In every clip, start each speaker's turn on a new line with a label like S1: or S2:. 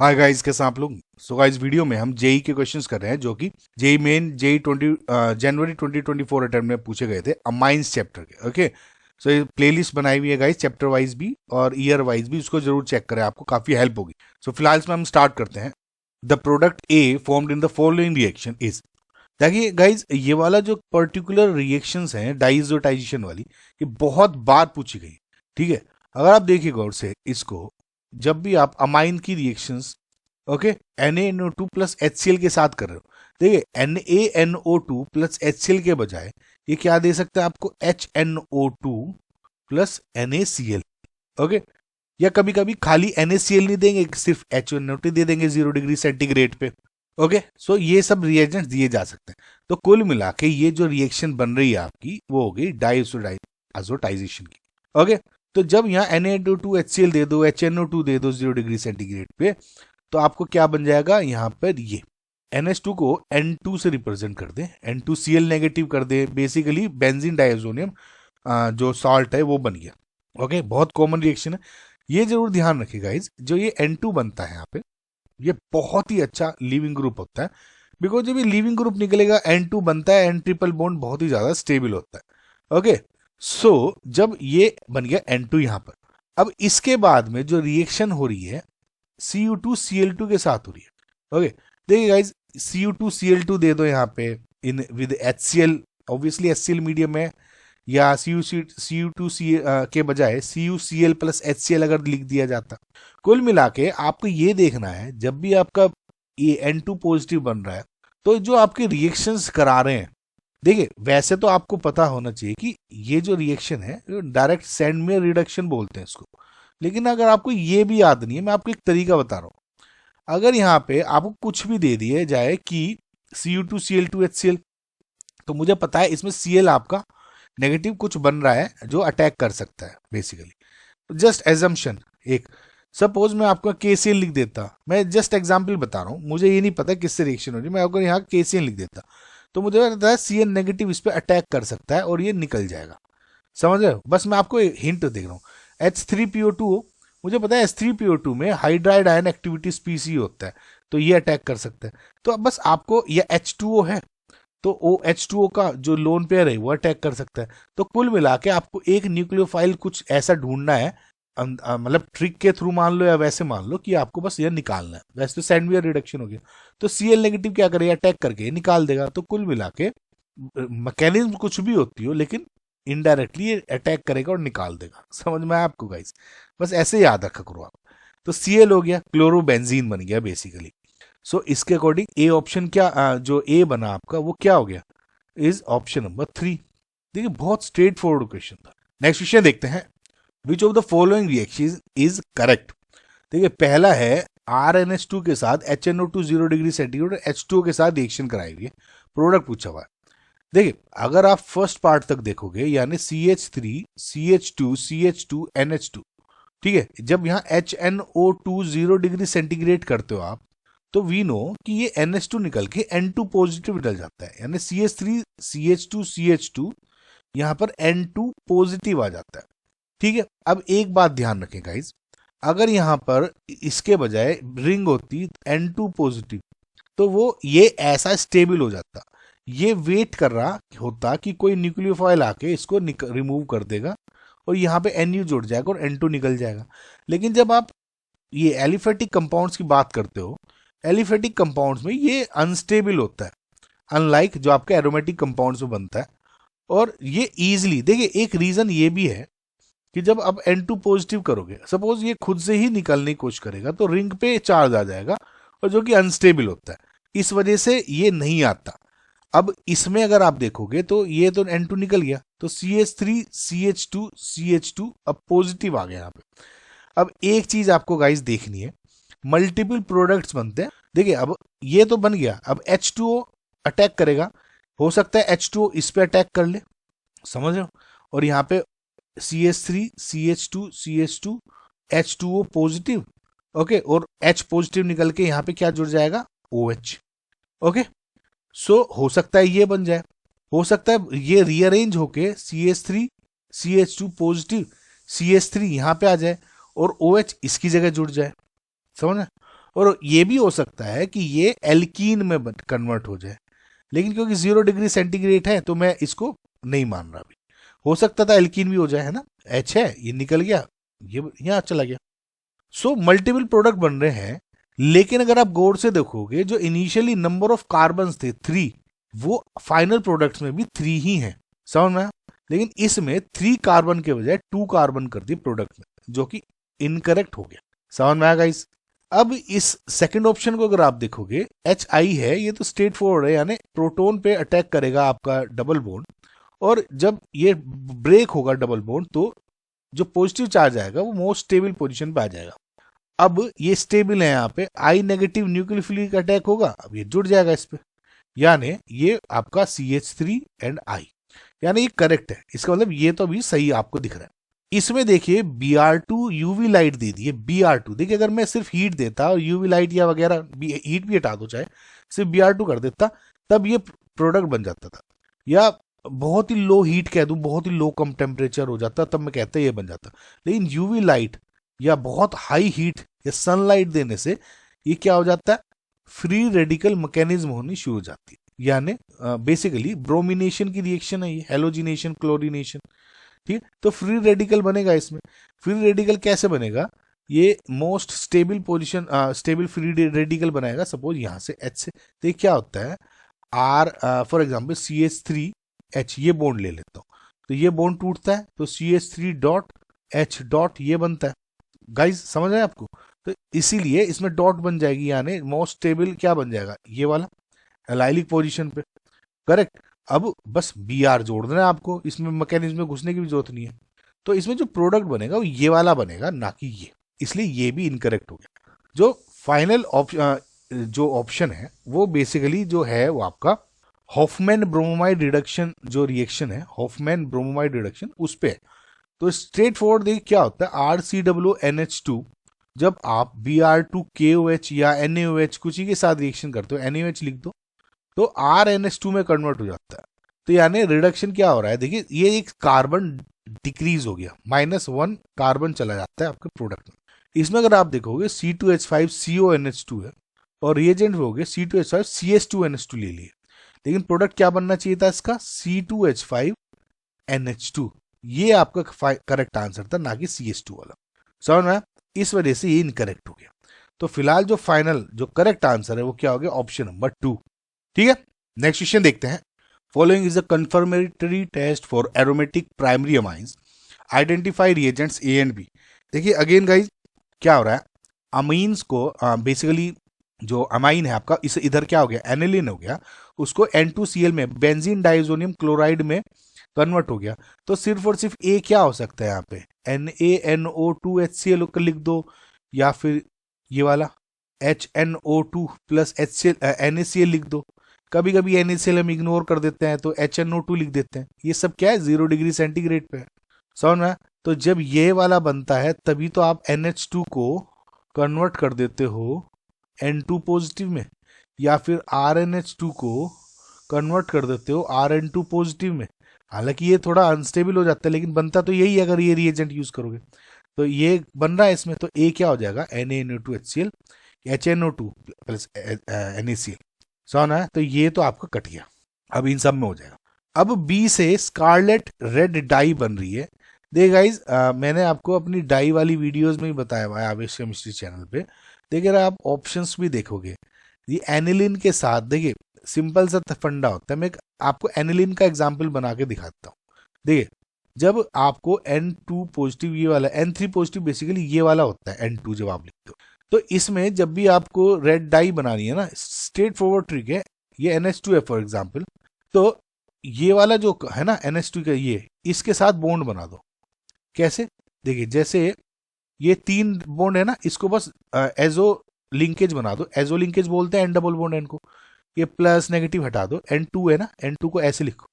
S1: Hi guys, कैसे हैं आप लोग। सो गाइस, वीडियो में हम जेई के क्वेश्चंस कर रहे हैं जो कि जेई मेन जेई 20 जनवरी 2024 अटेम्प्ट में पूछे गए थे अमाइंस चैप्टर के। ओके, सो ये प्लेलिस्ट बनाई हुई है गाइस, चैप्टर वाइज भी और ईयर वाइज भी, उसको जरूर चेक करें, आपको काफी हेल्प होगी। सो फिलहाल इसमें हम स्टार्ट करते हैं। The product A formed in the following reaction is. देखिए गाइज, ये वाला जो पर्टिकुलर रिएक्शंस हैं डाइजोटाइजेशन वाली, ये बहुत बार पूछी गई। ठीक है, अगर आप देखिए गौर से इसको, जब भी आप अमाइन की reactions, okay, NaNO2 plus HCl के साथ कर रहे हो, देखिए NaNO2 प्लस HCl के बजाय ये क्या दे सकता है आपको, HNO2 प्लस NaCl। ओके, या कभी कभी खाली NaCl नहीं देंगे, सिर्फ HNO2 दे देंगे 0 डिग्री सेंटीग्रेड पे। ओके, सो ये सब रिएजेंट्स दिए जा सकते हैं। तो कुल मिला के ये जो रिएक्शन बन रही है आपकी, वो हो गई डाइसोटाइजेशन की। ओके, तो जब यहाँ Na2HCl दे दो, HNO2 दे दो 0 डिग्री सेंटीग्रेड पे, तो आपको क्या बन जाएगा, यहाँ पर ये NH2 को N2 से रिप्रेजेंट कर दें, N2Cl नेगेटिव कर दें, बेसिकली बेंजीन डाइजोनियम जो सॉल्ट है वो बन गया। ओके, बहुत कॉमन रिएक्शन है, ये जरूर ध्यान रखिएगा गाइस। जो ये N2 बनता है यहाँ पे, ये बहुत ही अच्छा लीविंग ग्रुप होता है, बिकॉज जब ये लीविंग ग्रुप निकलेगा N2 बनता है, N ट्रिपल बॉन्ड बहुत ही ज्यादा स्टेबल होता है। ओके, सो जब ये बन गया N2 यहाँ पर, अब इसके बाद में जो रिएक्शन हो रही है Cu2Cl2 के साथ हो रही है। ओके, देखिए गाइज, Cu2Cl2 दे दो यहाँ पे in with HCl, obviously HCl medium है, या Cu2C के बजाय CuCl प्लस HCl अगर लिख दिया जाता। कुल मिला के आपको ये देखना है, जब भी आपका ये N2 पॉजिटिव बन रहा है, तो जो आपके रिएक्शंस करा रहे हैं, देखिए वैसे तो आपको पता होना चाहिए कि ये जो रिएक्शन है डायरेक्ट सेंडमेयर रिडक्शन बोलते हैं इसको, लेकिन अगर आपको ये भी याद नहीं है, मैं आपको एक तरीका बता रहा हूं। अगर यहाँ पे आपको कुछ भी दे दिए जाए कि Cu2Cl2HCl, तो मुझे पता है इसमें Cl आपका नेगेटिव कुछ बन रहा है जो अटैक कर सकता है बेसिकली। जस्ट एजम्पशन, एक सपोज मैं आपको KCl लिख देता, मैं जस्ट एग्जांपल बता रहा हूँ, मुझे ये नहीं पता किससे रिएक्शन हो रही है, मैं अगर यहाँ KCl लिख देता तो मुझे पता है Cl नेगेटिव इस पर अटैक कर सकता है और ये निकल जाएगा। समझ रहे हो, बस मैं आपको हिंट देख रहा हूँ। H3PO2, मुझे पता है H3PO2 में हाइड्राइड आयन एक्टिविटी स्पीसी होता है, तो ये अटैक कर सकता है। तो अब बस आपको, ये H2O है, तो OH2O का जो लोन पेयर है वो अटैक कर सकता है। तो कुल मिला के आपको एक न्यूक्लियोफाइल कुछ ऐसा ढूंढना है, मतलब ट्रिक के थ्रू मान लो या वैसे मान लो कि आपको बस ये निकालना है। वैसे तो सैंडवियर रिडक्शन हो गया, तो Cl नेगेटिव क्या करेगा, अटैक करके निकाल देगा। तो कुल मिला के मैकेनिज्म कुछ भी होती हो, लेकिन इनडायरेक्टली ये अटैक करेगा और निकाल देगा। समझ में आया आपको गाइस, बस ऐसे याद रखा करो आप। तो Cl हो गया, क्लोरोबेंजीन बन गया बेसिकली। सो इसके अकॉर्डिंग ए ऑप्शन क्या, जो ए बना आपका वो क्या हो गया, इज ऑप्शन नंबर 3। देखिए बहुत स्ट्रेट फॉरवर्ड क्वेश्चन था। नेक्स्ट क्वेश्चन देखते हैं, which of the following reaction is correct. देखिए पहला है RnH2 के साथ HNO2 0 डिग्री सेंटीग्रेड H2O के साथ रिएक्शन कराई हुई है, प्रोडक्ट पूछा हुआ है। देखिए अगर आप फर्स्ट पार्ट तक देखोगे, यानी CH3 CH2 CH2 NH2, ठीक है, जब यहाँ HNO2 0 डिग्री सेंटीग्रेड करते हो आप, तो वी नो कि ये NH2 निकल के N2 पॉजिटिव निकल जाता है, यानी CH3 CH2 CH2 यहाँ पर N2 पॉजिटिव आ जाता है। ठीक है, अब एक बात ध्यान रखें गाइज, अगर यहाँ पर इसके बजाय रिंग होती N2 पॉजिटिव, तो वो ये ऐसा स्टेबल हो जाता, ये वेट कर रहा होता कि कोई न्यूक्लियोफाइल आके इसको रिमूव कर देगा और यहाँ पे NU जुड़ जाएगा और N2 निकल जाएगा। लेकिन जब आप ये एलिफेटिक कंपाउंड्स की बात करते हो, एलिफेटिक कंपाउंड्स में ये अनस्टेबल होता है, अनलाइक जो आपके एरोमेटिक कंपाउंड्स में बनता है। और ये इजीली, देखिए एक रीजन ये भी है कि जब आप N2 पॉजिटिव करोगे, सपोज ये खुद से ही निकलने की कोशिश करेगा, तो रिंग पे चार्ज आ जाएगा, और जो कि अनस्टेबल होता है, इस वजह से ये नहीं आता। अब इसमें अगर आप देखोगे तो ये तो N2 निकल गया, तो CH3 CH2 CH2 अब पॉजिटिव आ गया यहाँ पे। अब एक चीज आपको गाइस देखनी है, मल्टीपल प्रोडक्ट्स बनते हैं। देखिए अब ये तो बन गया, अब H2O अटैक करेगा, हो सकता है H2O इस पे अटैक कर ले, समझ रहे हो, और यहाँ पे CH3 CH2 CH2 H2O positive, okay, और H पॉजिटिव निकल के यहाँ पे क्या जुड़ जाएगा, OH। ओके, सो हो सकता है ये बन जाए, हो सकता है ये रीअरेंज होके CH3 CH2 पॉजिटिव CH3 यहाँ पे आ जाए और OH इसकी जगह जुड़ जाए, समझ। और ये भी हो सकता है कि ये एल्कीन में कन्वर्ट हो जाए, लेकिन क्योंकि 0 डिग्री सेंटीग्रेड है तो मैं इसको नहीं मान रहा अभी। हो सकता था एल्कीन भी हो जाए, है ना, एच है, ये निकल गया, ये यहाँ चला गया। सो मल्टीपल प्रोडक्ट बन रहे हैं, लेकिन अगर आप गौर से देखोगे जो इनिशियली नंबर ऑफ कार्बन थे 3, वो फाइनल प्रोडक्ट्स में भी 3 ही है, समझ में? लेकिन इसमें 3 कार्बन के बजाय 2 कार्बन कर दिए प्रोडक्ट में, जो कि इनकरेक्ट हो गया। समझ में आया गाइस? अब इस सेकंड ऑप्शन को अगर आप देखोगे, एच आई है, ये तो स्ट्रेट फॉरवर्ड है, यानी प्रोटोन पे अटैक करेगा आपका डबल बॉन्ड, और जब ये ब्रेक होगा डबल बॉन्ड तो जो पॉजिटिव चार्ज आएगा वो मोस्ट स्टेबल पोजीशन पे आ जाएगा। अब ये स्टेबल है, यहाँ पे आई नेगेटिव न्यूक्लियोफिलिक अटैक होगा, अब ये जुड़ जाएगा इस पे, यानी ये आपका CH3 एंड I, यानी ये करेक्ट है। इसका मतलब ये तो अभी सही आपको दिख रहा है। इसमें देखिए Br2 यूवी लाइट दे दी है, Br2 देखिए, अगर मैं सिर्फ हीट देता और यूवी लाइट या वगैरह हीट भी हटा दो, चाहे सिर्फ Br2 कर देता, तब ये प्रोडक्ट बन जाता था। या बहुत ही लो हीट कह दूं, बहुत ही लो कम टेम्परेचर हो जाता, तब मैं कहता ये बन जाता। लेकिन यूवी लाइट या बहुत हाई हीट या सनलाइट देने से ये क्या हो जाता है, फ्री रेडिकल मैकेनिज्म होनी शुरू हो जाती है, यानी बेसिकली ब्रोमिनेशन की रिएक्शन है ये, हेलोजिनेशन, क्लोरिनेशन, ठीक। तो फ्री रेडिकल बनेगा इसमें। फ्री रेडिकल कैसे बनेगा, ये most stable position, stable free radical बनाएगा, सपोज यहाँ से H से, तो ये क्या होता है, R फॉर एग्जाम्पल CH3H, ये बॉन्ड ले लेता हूँ, तो ये बॉन्ड टूटता है तो CH3 डॉट H डॉट ये बनता है। गाइस समझ आए आपको? तो इसीलिए इसमें डॉट बन जाएगी, यानी मोस्ट स्टेबल क्या बन जाएगा, ये वाला एलाइलिक पोजीशन पे, करेक्ट। अब बस Br जोड़ देना है आपको, इसमें मैकेनिज्म में घुसने की भी जरूरत नहीं है। तो इसमें जो प्रोडक्ट बनेगा वो ये वाला बनेगा, ना कि ये, इसलिए ये भी इनकरेक्ट हो गया। जो फाइनल जो ऑप्शन है वो बेसिकली जो है वो आपका हॉफमैन ब्रोमोमाइड रिडक्शन, जो रिएक्शन है हॉफमैन ब्रोमोमाइड रिडक्शन, उस पे है। तो स्ट्रेट फॉरवर्ड देखिए क्या होता है, RCOONH2, जब आप Br2KOH या NaOH कुछ ही के साथ रिएक्शन करते हो, NaOH लिख दो, तो RNH2 में कन्वर्ट हो जाता है। तो यानी रिडक्शन क्या हो रहा है, देखिए ये एक कार्बन डिक्रीज हो गया, -1 कार्बन चला जाता है आपके प्रोडक्ट में। इसमें अगर आप देखोगे C2H5CONH2 है, और रिएजेंट हो गए C2H5CH2NH2 ले लिए, लेकिन प्रोडक्ट क्या बनना चाहिए था इसका, C2H5NH2, ये आपका करेक्ट आंसर था, ना कि CH2 वाला। समझ में? इस वजह से ये इनकरेक्ट हो गया। तो फिलहाल जो फाइनल जो करेक्ट आंसर है वो क्या हो गया, ऑप्शन नंबर 2, ठीक है। नेक्स्ट क्वेश्चन देखते हैं। Following is a confirmatory test for aromatic primary amines, identify reagents A and B। देखिए अगेन गाइज क्या हो रहा है, अमीन्स को बेसिकली जो अमाइन है आपका, इस इधर क्या हो गया, एनिलिन हो गया, उसको N2Cl में बेंजीन डाइजोनियम क्लोराइड में कन्वर्ट हो गया। तो सिर्फ और सिर्फ A क्या हो सकता है यहाँ पे, NaNO2HCl लिख दो, या फिर ये वाला HNO2 प्लस NaCl लिख दो। कभी कभी NaCl हम इग्नोर कर देते हैं तो HNO2 लिख देते हैं। ये सब क्या है, 0 डिग्री सेंटीग्रेड पे है, समझ में? तो जब ये वाला बनता है तभी तो आप NH2 को कन्वर्ट कर देते हो N2 पॉजिटिव में, या फिर RNH2 को कन्वर्ट कर देते हो RN2 पॉजिटिव में। हालांकि ये थोड़ा अनस्टेबल हो जाता है, लेकिन बनता तो यही है अगर ये रिएजेंट यूज करोगे। तो ये बन रहा है इसमें, तो A क्या हो जाएगा, NaNO2HCl, HNO2 प्लस NaCl, समझ है? तो ये तो आपका कट गया, अब इन सब में हो जाएगा। अब B से स्कारलेट रेड डाई बन रही है। देखिए गाइज मैंने आपको अपनी डाई वाली वीडियोस में भी बताया हुआ है आवेश केमिस्ट्री चैनल पे। देखिए आप ऑप्शंस भी देखोगे, ये एनिलिन के साथ, देखिए सिंपल सा फंडा होता है, मैं आपको एनिलिन का एग्जाम्पल बना के दिखाता हूँ। देखिए जब आपको N2 पॉजिटिव, ये वाला N3 पॉजिटिव बेसिकली ये वाला होता है N2 जब आप लिखते हो, तो इसमें जब भी आपको रेड डाई बनानी है ना, स्ट्रेट फॉरवर्ड ट्रिक है, ये NH2 है फॉर एग्जाम्पल, तो ये वाला जो है ना NH2 का, ये इसके साथ बॉन्ड बना दो। कैसे, देखिए जैसे ये 3 बॉन्ड है ना, इसको बस एजो लिंकेज बना दो, एजो लिंकेज बोलते हैं N डबल बॉन्ड N को। ये प्लस नेगेटिव हटा दो, N2 है ना, N2 को ऐसे लिखो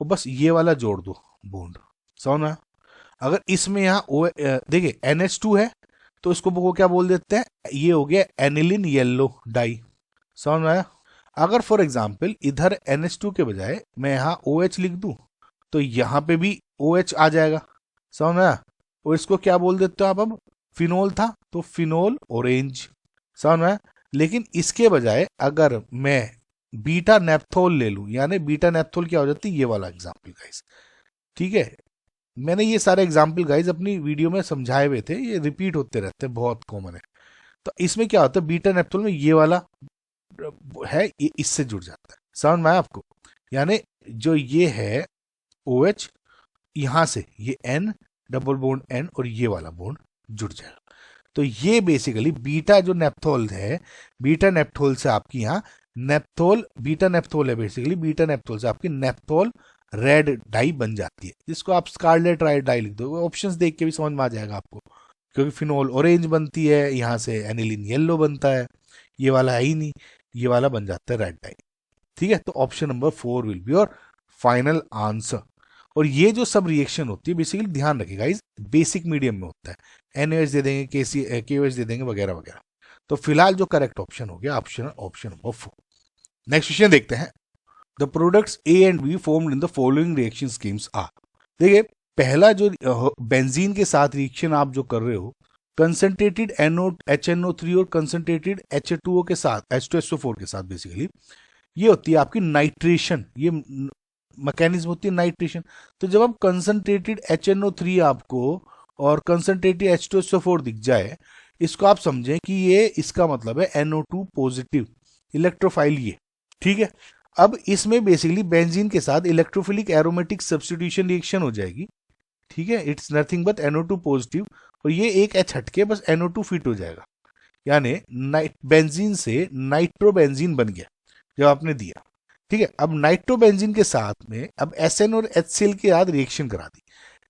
S1: और बस ये वाला जोड़ दो बॉन्ड, समझ ना? अगर इसमें यहाँ देखिए NH2 है तो इसको वो क्या बोल देते हैं, ये हो गया एनिलिन येलो डाई, समझ में आया? अगर फॉर एग्जाम्पल इधर NH2 के बजाय मैं यहाँ OH लिख दूं तो यहाँ पे भी OH आ जाएगा, समझ में आया? और इसको क्या बोल देते हो आप, अब फिनोल था तो फिनोल ऑरेंज, समझ में? लेकिन इसके बजाय अगर मैं बीटा नेप्थोल ले लूं, यानी बीटा नेप्थोल क्या हो जाती है, ये वाला एग्जाम्पल गाइस, ठीक है। मैंने ये सारे एग्जाम्पल गाइस अपनी वीडियो में समझाए हुए थे, ये रिपीट होते रहते हैं, बहुत कॉमन है। तो इसमें क्या होता है, बीटा नेप्थोल में ये वाला है, ये इससे जुड़ जाता है। समझ में आया आपको? यानी जो ये है OH, यहां से ये N डबल बॉन्ड N और ये वाला बॉन्ड जुड़ जाएगा। तो ये बेसिकली बीटा जो नेप्थोल है, बीटा नेप्थोल से आपकी यहाँ नेप्थोल, बीटा नेप्थोल है बेसिकली, बीटा नेप्थोल से आपकी नेप्थोल रेड डाई बन जाती है, जिसको आप स्कारलेट रेड डाई लिख दो। ऑप्शंस देख के भी समझ में आ जाएगा आपको, क्योंकि फिनोल ऑरेंज बनती है, यहाँ से एनिलीन येलो बनता है, ये वाला है ही नहीं, ये वाला बन जाता है रेड डाई। ठीक है, तो option number 4 will be your final answer. और ये जो सब रिएक्शन होती है बेसिकली, ध्यान रखिएगा इस बेसिक मीडियम में होता है, NaOH दे देंगे, KOH दे देंगे, वगैरह वगैरह। तो फिलहाल जो करेक्ट ऑप्शन हो गया ऑप्शन नंबर 4। नेक्स्ट क्वेश्चन देखते हैं। The products A and B formed in the following reaction schemes are. देखिए, पहला जो बेंजीन के साथ रिएक्शन आप जो कर रहे हो, कंसंट्रेटेड HNO3 और कंसंट्रेटेड H2O के साथ, H2SO4 के साथ, बेसिकली ये होती है आपकी नाइट्रेशन, ये मैकेनिज्म होती है नाइट्रेशन। तो जब आप कंसंट्रेटेड HNO3 आपको और कंसंट्रेटेड H2SO4 दिख जाए, इसको आप समझें कि ये, इसका मतलब है NO2 पॉजिटिव इलेक्ट्रोफाइल ये, ठीक है। अब इसमें बेसिकली बेंजीन के साथ इलेक्ट्रोफिलिक एरोमेटिक सब्स्टिट्यूशन रिएक्शन हो जाएगी, ठीक है। It's nothing but NO2 positive, और ये एक H हटके बस NO2 फिट हो जाएगा, यानी बेंजीन से नाइट्रोबेंजीन बन गया जब आपने दिया, ठीक है। अब नाइट्रोबेंजीन के साथ में अब SN और HCl के साथ रिएक्शन करा दी।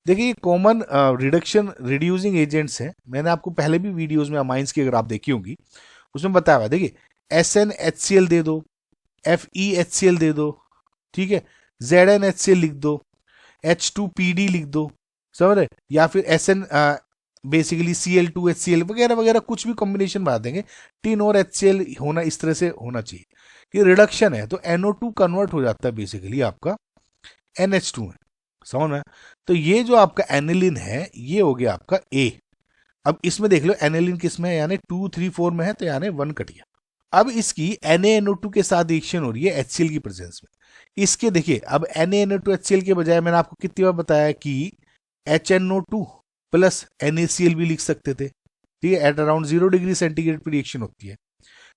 S1: देखिए, ये कॉमन रिडक्शन रिड्यूसिंग एजेंट्स हैं, मैंने आपको पहले भी वीडियोस में अमाइंस की अगर आप देखी होंगी उसमें बताया हुआ। देखिए, SnHCl दे दो, FeHCl दे दो, ठीक है, ZnHCl लिख दो, H2PD लिख दो, समझ रहे, या फिर SN बेसिकली Cl2HCl वगैरह वगैरह कुछ भी कॉम्बिनेशन बना देंगे, टिन और HCl होना, इस तरह से होना चाहिए। ये रिडक्शन है, तो NO2 कन्वर्ट हो जाता है बेसिकली आपका NH2 में, समझ में। तो ये जो आपका एनिलिन है, ये हो गया आपका A। अब इसमें देख लो एनिलिन किस में है, यानी 2, 3, 4 में है, तो यानी 1 कट गया। अब इसकी NaNO2 के साथ रिएक्शन हो रही है HCl की प्रेजेंस में। इसके देखिए, अब NaNO2 HCl के बजाय मैंने आपको कितनी बार बताया कि HNO2 प्लस NaCl भी लिख सकते थे, ठीक है। एट अराउंड 0 डिग्री सेंटीग्रेड पर रिएक्शन होती है,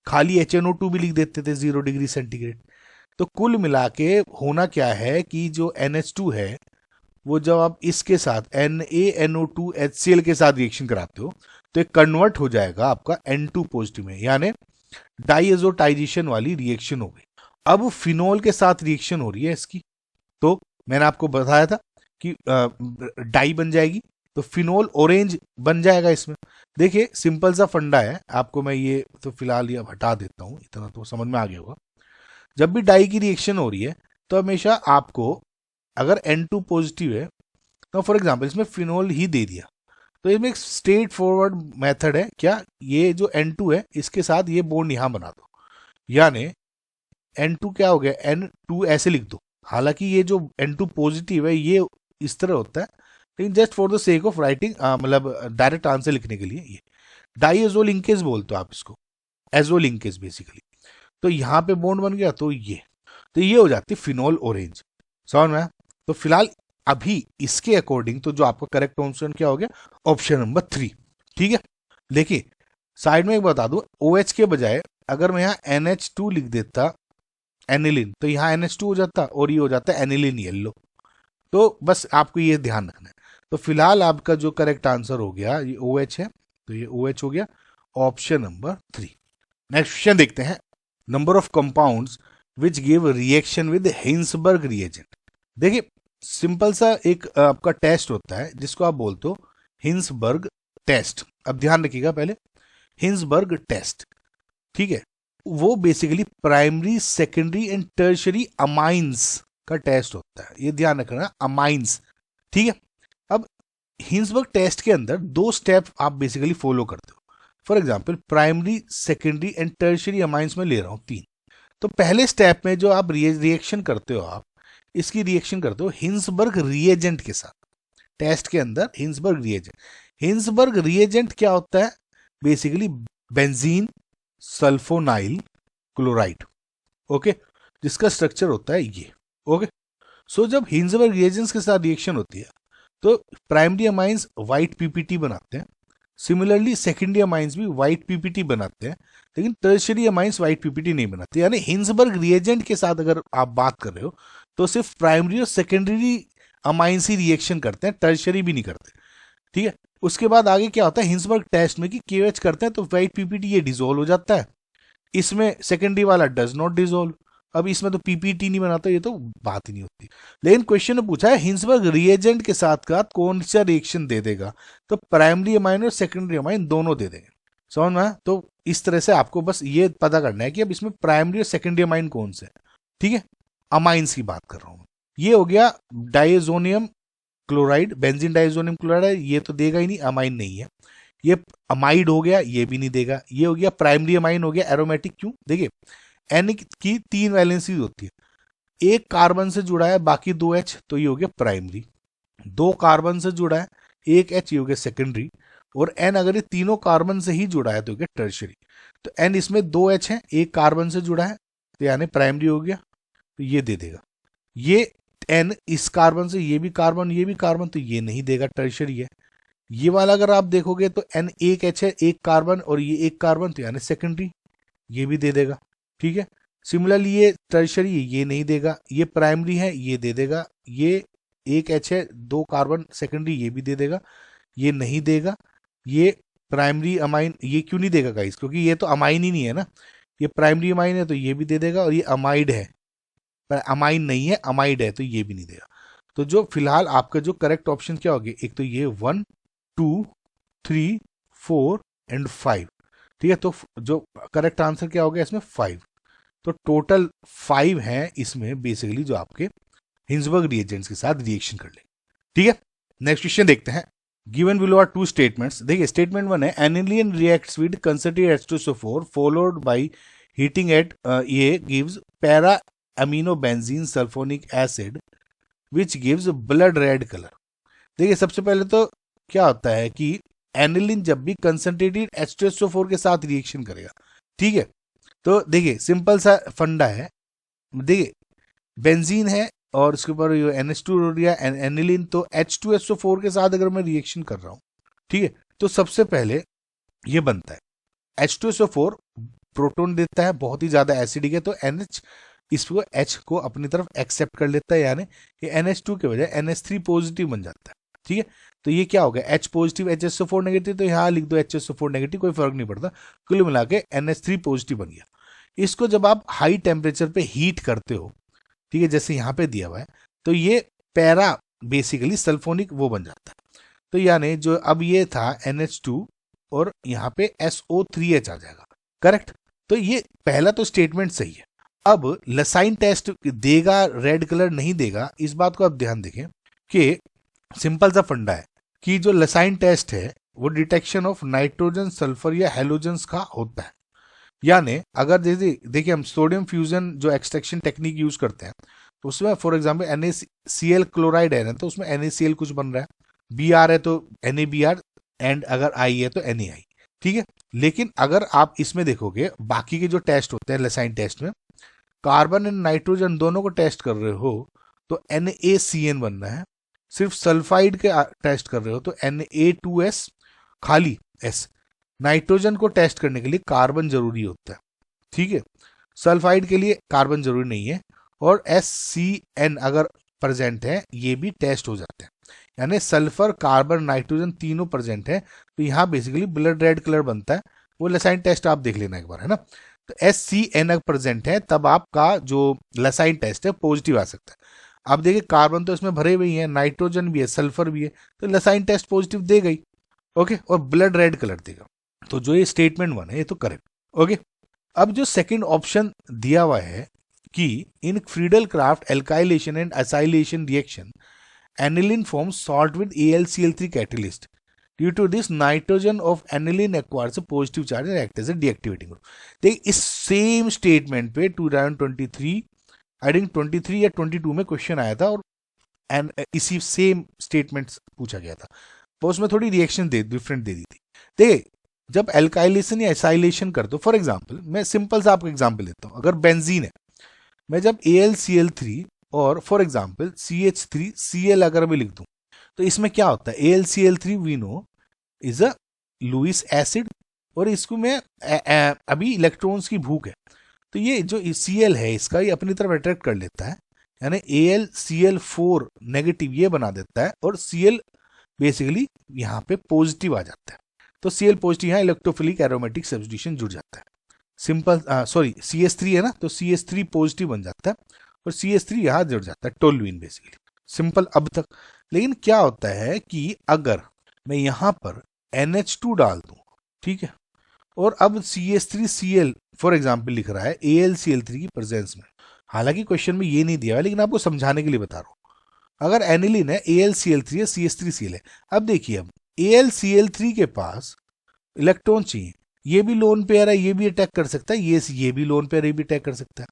S1: खाली HNO2 भी लिख देते थे 0 डिग्री सेंटीग्रेड। तो कुल मिला के होना क्या है कि जो NH2 है, वो जब आप इसके साथ NaNO2 HCl के साथ रिएक्शन कराते हो, तो एक कन्वर्ट हो जाएगा आपका N2 पॉजिटिव में, यानी डाइएजोटाइजेशन वाली रिएक्शन हो गई। अब फिनोल के साथ रिएक्शन हो रही है इसकी, तो मैंने आपको बताया था कि डाई बन जाएगी, तो फिनोल ऑरेंज बन जाएगा इसमें। देखिए, सिंपल सा फंडा है, आपको मैं ये तो फिलहाल ये हटा देता हूं, इतना तो समझ में आ गया होगा। जब भी डाई की रिएक्शन हो रही है, तो हमेशा आपको, अगर N2 पॉजिटिव है, तो फॉर एग्जांपल इसमें फिनोल ही दे दिया, तो इसमें एक स्ट्रेट फॉरवर्ड मेथड है, क्या, ये जो N2 है इसके साथ ये बॉन्ड यहां बना दो, यानी N2 क्या हो गया, N2 ऐसे लिख दो। हालांकि ये जो N2 पॉजिटिव है ये इस तरह होता है, लेकिन just for the sake of writing, मतलब डायरेक्ट आंसर लिखने के लिए, ये डाइएजो लिंकेज बोलते हो आप इसको, एजो लिंकेज बेसिकली। तो यहाँ पे बॉन्ड बन गया, तो ये हो जाती है फिनोल ऑरेंज, समझ में। तो फिलहाल अभी इसके अकॉर्डिंग तो जो आपका करेक्ट ऑप्शन क्या हो गया, ऑप्शन नंबर 3, ठीक है। देखिए, साइड में एक बता दूं, OH के बजाय अगर मैं यहाँ NH2 लिख देता एनिलिन, तो यहाँ NH2 हो जाता और ये हो जाता एनिलिन येलो। तो बस आपको ये ध्यान रखना है। तो फिलहाल आपका जो करेक्ट आंसर हो गया ये OH है, तो ये OH हो गया ऑप्शन नंबर 3। नेक्स्ट क्वेश्चन देखते हैं। Number of compounds which give reaction with Hinsberg reagent. देखिए, सिंपल सा एक आपका टेस्ट होता है जिसको आप बोलते हो हिंसबर्ग टेस्ट। अब ध्यान रखिएगा, पहले हिंसबर्ग टेस्ट, ठीक है, वो basically primary, secondary and tertiary amines का टेस्ट होता है, ये ध्यान रखना, अमाइंस, ठीक है। अब हिंसबर्ग टेस्ट के अंदर 2 स्टेप आप बेसिकली फॉलो करते हो। For example, primary, secondary and tertiary amines में ले रहा हूं 3। तो पहले स्टेप में जो आप रिएक्शन करते हो, आप इसकी रिएक्शन करते हो हिंसबर्ग रिएजेंट के साथ, टेस्ट के अंदर हिंसबर्ग रिएजेंट। हिंसबर्ग रिएजेंट क्या होता है, basically benzene sulfonyl chloride, okay, जिसका स्ट्रक्चर होता है ये, ओके। सो जब हिंजबर्ग रिएजेंट्स के साथ रिएक्शन होती है तो प्राइमरी अमाइंस व्हाइट पीपीटी बनाते हैं, सिमिलरली सेकेंडरी अमाइंस भी व्हाइट पीपीटी बनाते हैं, लेकिन टर्शियरी अमाइंस व्हाइट पीपीटी नहीं बनाते। यानी हिंजबर्ग रिएजेंट के साथ अगर आप बात कर रहे हो तो सिर्फ प्राइमरी और सेकेंडरी अमाइंस ही रिएक्शन करते हैं, टर्शियरी भी नहीं करते, ठीक है। उसके बाद आगे क्या होता है हिंजबर्ग टेस्ट में कि केओएच करते हैं तो व्हाइट पीपीटी ये डिसॉल्व हो जाता है, इसमें सेकेंडरी वाला डज नॉट डिसॉल्व। अब इसमें तो पीपीटी नहीं बनाता, ये तो बात ही नहीं होती। लेकिन क्वेश्चन ने पूछा है हिंजबर्ग रिएजेंट के साथ का कौन सा रिएक्शन दे देगा, तो प्राइमरी अमाइन और सेकेंडरी अमाइन दोनों दे देंगे, समझ में। तो इस तरह से आपको बस ये पता करना है कि अब इसमें प्राइमरी और सेकेंडरी अमाइन कौन से, ठीक है। अमाइंस की बात कर रहा हूं, ये हो गया diazonium chloride, benzene diazonium chloride है, ये तो देगा ही नहीं, अमाइन नहीं है। ये अमाइड हो गया, ये भी नहीं देगा। ये हो गया प्राइमरी अमाइन हो गया, एरोमेटिक। क्यों, देखिए एन की 3 वैलेंसीज होती है, एक कार्बन से जुड़ा है बाकी 2 H, तो ये हो गया प्राइमरी। 2 कार्बन से जुड़ा है 1 H, ये हो गया सेकेंडरी। और एन अगर ये तीनों कार्बन से ही जुड़ा है तो हो गया टर्शियरी। तो एन इसमें 2 H है, एक कार्बन से जुड़ा है, तो यानी प्राइमरी हो गया, तो ये दे देगा। ये एन इस कार्बन से, ये भी कार्बन ये भी कार्बन, तो ये नहीं देगा, टर्शियरी है। ये वाला अगर आप देखोगे तो एन 1 H है, एक कार्बन और ये एक कार्बन, तो यानी सेकेंडरी, ये भी दे देगा, ठीक है। सिमिलरली ये टर्शियरी, ये नहीं देगा। ये प्राइमरी है, ये दे देगा। ये 1 H है, 2 कार्बन, सेकेंडरी, ये भी दे देगा, ये नहीं देगा। ये प्राइमरी अमाइन, ये क्यों नहीं देगा गाइस, क्योंकि ये तो अमाइन ही नहीं है ना, ये प्राइमरी अमाइन है तो ये भी दे देगा। और ये अमाइड है, अमाइन नहीं है, अमाइड है, तो ये भी नहीं देगा। तो जो फिलहाल आपका जो करेक्ट ऑप्शन क्या होगा, एक तो ये 1 2 3 4 एंड 5, ठीक है। तो जो करेक्ट आंसर क्या हो गया इसमें 5। तो टोटल 5 हैं इसमें बेसिकली जो आपके हिंजबर्ग रिएजेंट्स के साथ रिएक्शन कर ले, ठीक है। नेक्स्ट क्वेश्चन देखते हैं। Given below are 2 statements. देखिए स्टेटमेंट 1 है aniline reacts with concentrated H2SO4 followed by heating at a gives para amino benzene sulphonic acid which gives blood red colour. देखिए सबसे पहले तो क्या होता है कि एनिलीन जब भी कंसंट्रेटेड H2SO4 के साथ रिएक्शन करेगा, ठीक है, तो देखिए सिंपल सा फंडा है। देखिए बेंजीन है और उसके ऊपर NH2 या एनिलीन, तो H2SO4 के साथ अगर मैं रिएक्शन कर रहा हूं, ठीक है, तो सबसे पहले ये बनता है H2SO4 प्रोटॉन देता है, बहुत ही ज्यादा एसिडिक है, तो NH इसको H को अपनी तरफ एक्सेप्ट कर लेता है, यानी ये NH2 के बजाय NH3 पॉजिटिव बन जाता है, ठीक है। तो ये क्या हो गया, H पॉजिटिव HSO4 नेगेटिव, तो यहाँ लिख दो HSO4 नेगेटिव, कोई फर्क नहीं पड़ता, कुल मिला के NH3 पॉजिटिव बन गया। इसको जब आप हाई टेम्परेचर पे हीट करते हो, ठीक है, जैसे यहाँ पे दिया हुआ है, तो ये पैरा बेसिकली सल्फोनिक वो बन जाता है। तो यानी जो अब ये था NH2 और यहाँ पे SO3H आ जाएगा, करेक्ट। तो ये पहला तो स्टेटमेंट सही है। अब लसाइन टेस्ट देगा रेड कलर नहीं देगा, इस बात को आप ध्यान देखें कि सिंपल सा फंडा है कि जो लसाइन टेस्ट है वो डिटेक्शन ऑफ नाइट्रोजन सल्फर या हेलोजेंस का होता है। यानी अगर देखिए हम सोडियम फ्यूजन जो एक्सट्रैक्शन टेक्निक यूज करते हैं, तो उसमें फॉर एग्जांपल NaCl क्लोराइड है ना, तो उसमें NaCl कुछ बन रहा है, Br है तो NaBr, एंड अगर I है तो NaI, ठीक है। लेकिन अगर आप इसमें देखोगे बाकी के जो टेस्ट होते हैं लसाइन टेस्ट में, कार्बन एंड नाइट्रोजन दोनों को टेस्ट कर रहे हो तो NaCN बनना है। सिर्फ सल्फाइड के टेस्ट कर रहे हो तो Na2S खाली S। नाइट्रोजन को टेस्ट करने के लिए कार्बन जरूरी होता है, ठीक है, सल्फाइड के लिए कार्बन जरूरी नहीं है। और SCN अगर प्रेजेंट है ये भी टेस्ट हो जाते हैं, यानी सल्फर कार्बन नाइट्रोजन तीनों प्रेजेंट है, तो यहाँ बेसिकली ब्लड रेड कलर बनता है। वो लसाइन टेस्ट आप देख लेना एक बार, है ना। तो SCN अगर प्रेजेंट है तब आपका जो लसाइन टेस्ट है पॉजिटिव आ सकता है। अब देखिए कार्बन तो इसमें भरे हुए ही है, नाइट्रोजन भी है, सल्फर भी है, तो लसाइन टेस्ट पॉजिटिव देगा ही, ओके, और ब्लड रेड कलर देगा। तो जो ये स्टेटमेंट 1 है ये तो करेक्ट, ओके। अब जो सेकंड ऑप्शन दिया हुआ है कि in Friedel Crafts alkylation and acylation reaction aniline forms salt with AlCl3 catalyst, due to this nitrogen of aniline acquires a positive charge and act as a deactivating group. देखिए इस same statement पे 2023 I think 23 या 22 में question आया था, और इसी same statements पूछा गया था, तो उसमें थोड़ी रिएक्शन डिफरेंट दे दी थी। देखिए जब एल्काइलेशन या एसाइलेशन करते हो, फॉर एग्जाम्पल मैं सिंपल सा आपको एग्जाम्पल देता हूँ, अगर बेंजीन है, मैं जब AlCl3 और फॉर एग्जाम्पल CH3Cl अगर मैं लिख दूं, तो इसमें क्या होता है, AlCl3 we know is a Lewis acid, और इसको मैं अभी इलेक्ट्रॉन्स की भूख है, तो ये जो Cl है इसका ये अपनी तरफ अट्रैक्ट कर लेता है, यानी AlCl4 नेगेटिव ये बना देता है, और Cl बेसिकली यहाँ पे पॉजिटिव आ जाता है, तो Cl पॉजिटिव यहाँ इलेक्ट्रोफिलिक एरोमेटिक सब्स्टिट्यूशन जुड़ जाता है। सिंपल सॉरी CH3 है ना, तो CH3 पॉजिटिव बन जाता है और CH3 यहाँ जुड़ जाता है, टोल्यूइन बेसिकली। सिंपल अब तक। लेकिन क्या होता है कि अगर मैं यहाँ पर NH2 डाल दूं, ठीक है, और अब CH3Cl फॉर एग्जाम्पल लिख रहा है AlCl3 की प्रेजेंस में, हालांकि क्वेश्चन में ये नहीं दिया है लेकिन आपको समझाने के लिए बता रहा हूं। अगर एनिलीन है, AlCl3 है, CH3Cl है, अब देखिए अब AlCl3 के पास इलेक्ट्रॉन चाहिए, ये भी लोन पेयर है, ये भी अटैक कर सकता है, ये भी लोन पेयर, ये भी अटैक कर सकता है।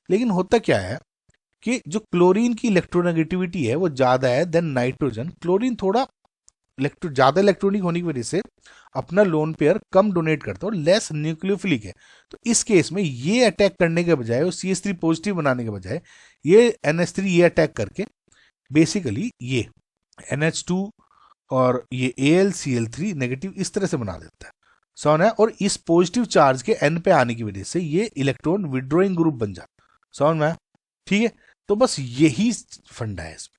S1: लेकिन होता क्या है कि जो क्लोरीन की इलेक्ट्रोनेगेटिविटी है वो ज्यादा है देन नाइट्रोजन। क्लोरीन थोड़ा ज्यादा इलेक्ट्रॉनिक होने की वजह से अपना लोन पेयर कम डोनेट करता है और लेस न्यूक्लियोफिलिक है, तो इस केस में ये अटैक करने के बजाय और CH3 पॉजिटिव बनाने के बजाय ये NH3 ये अटैक करके बेसिकली ये NH2 और ये AlCl3 नेगेटिव इस तरह से बना देता है, समझ है, और इस पॉजिटिव चार्ज के N पे आने की वजह से ये इलेक्ट्रॉन विड्रॉइंग ग्रुप बन जाता है, समझ में, ठीक है। तो बस यही फंडा है इसमें,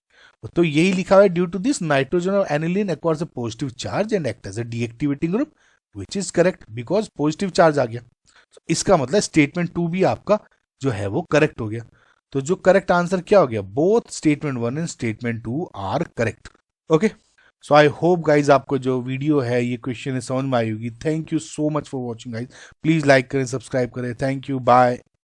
S1: तो यही लिखा हुआ है, ड्यू टू दिस नाइट्रोजन और aniline acquires a positive charge and act as a deactivating group which is correct because positive charge आ गया। तो इसका मतलब स्टेटमेंट 2 भी आपका जो है वो करेक्ट हो गया। तो जो करेक्ट आंसर क्या हो गया, both statement 1 and statement 2 are correct. Okay, so I hope guys आपको जो वीडियो है ये क्वेश्चन है समझ में आई होगी। Thank you so much for watching guys, please like करें, सब्सक्राइब करें, थैंक यू, बाय।